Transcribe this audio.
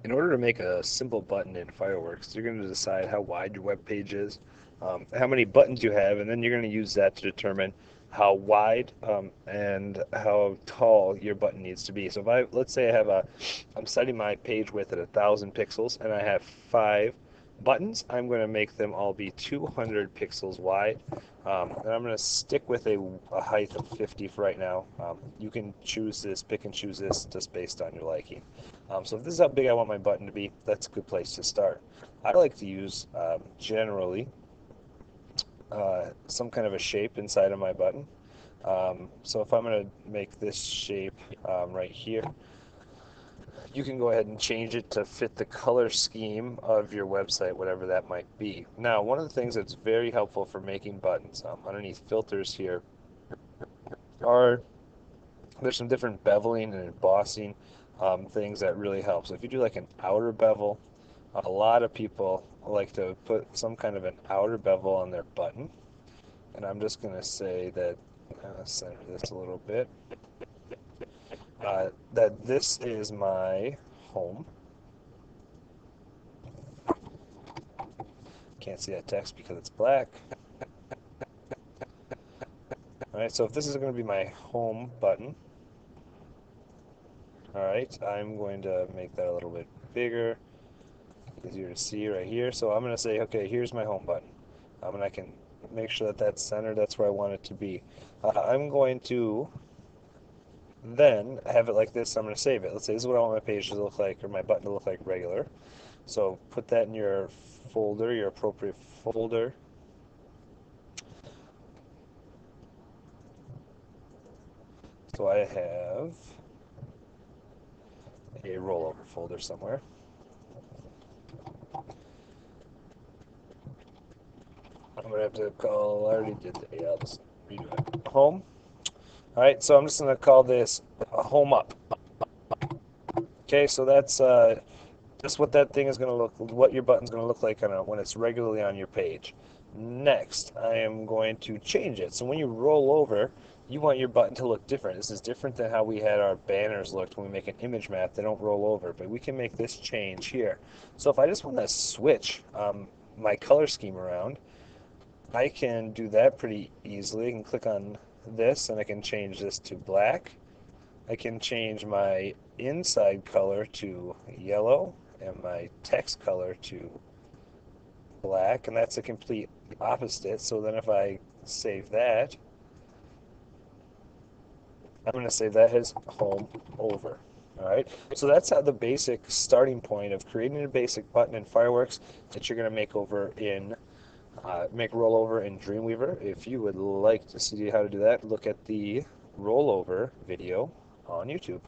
In order to make a simple button in Fireworks, you're going to decide how wide your web page is, how many buttons you have, and then you're going to use that to determine how wide and how tall your button needs to be. So if let's say I'm setting my page width at 1,000 pixels and I have 5 buttons, I'm going to make them all be 200 pixels wide. And I'm going to stick with a height of 50 for right now. You can pick and choose this just based on your liking. So if this is how big I want my button to be, that's a good place to start. I like to use generally some kind of a shape inside of my button. So if I'm going to make this shape right here, you can go ahead and change it to fit the color scheme of your website, whatever that might be. Now, one of the things that's very helpful for making buttons underneath filters here are there's some different beveling and embossing things that really help. So if you do like an outer bevel, a lot of people like to put some kind of an outer bevel on their button. And I'm just going to say that, center this a little bit, that this is my home. Can't see that text because it's black. Alright, so if this is going to be my home button, alright, I'm going to make that a little bit bigger, easier to see right here. So I'm going to say, okay, here's my home button. And I can make sure that that's centered, that's where I want it to be. I'm going to then have it like this. I'm going to save it. Let's say this is what I want my page to look like, or my button to look like regular. So put that in your folder, your appropriate folder. So I have a rollover folder somewhere. I'm going to have to call, I already did the, yeah, I'll just redo it. Home. All right, so I'm just going to call this home up. Okay, so that's what that thing is going to what your button's going to look like when it's regularly on your page. Next, I am going to change it. So when you roll over, you want your button to look different. This is different than how we had our banners looked when we make an image map. They don't roll over, but we can make this change here. So if I just want to switch my color scheme around, I can do that pretty easily. I can click on this and I can change this to black. I can change my inside color to yellow and my text color to black, and that's a complete opposite. So then if I save that, I'm going to save that as home over. All right, so that's how the basic starting point of creating a basic button in Fireworks that you're going to make rollover in Dreamweaver. If you would like to see how to do that, look at the rollover video on YouTube.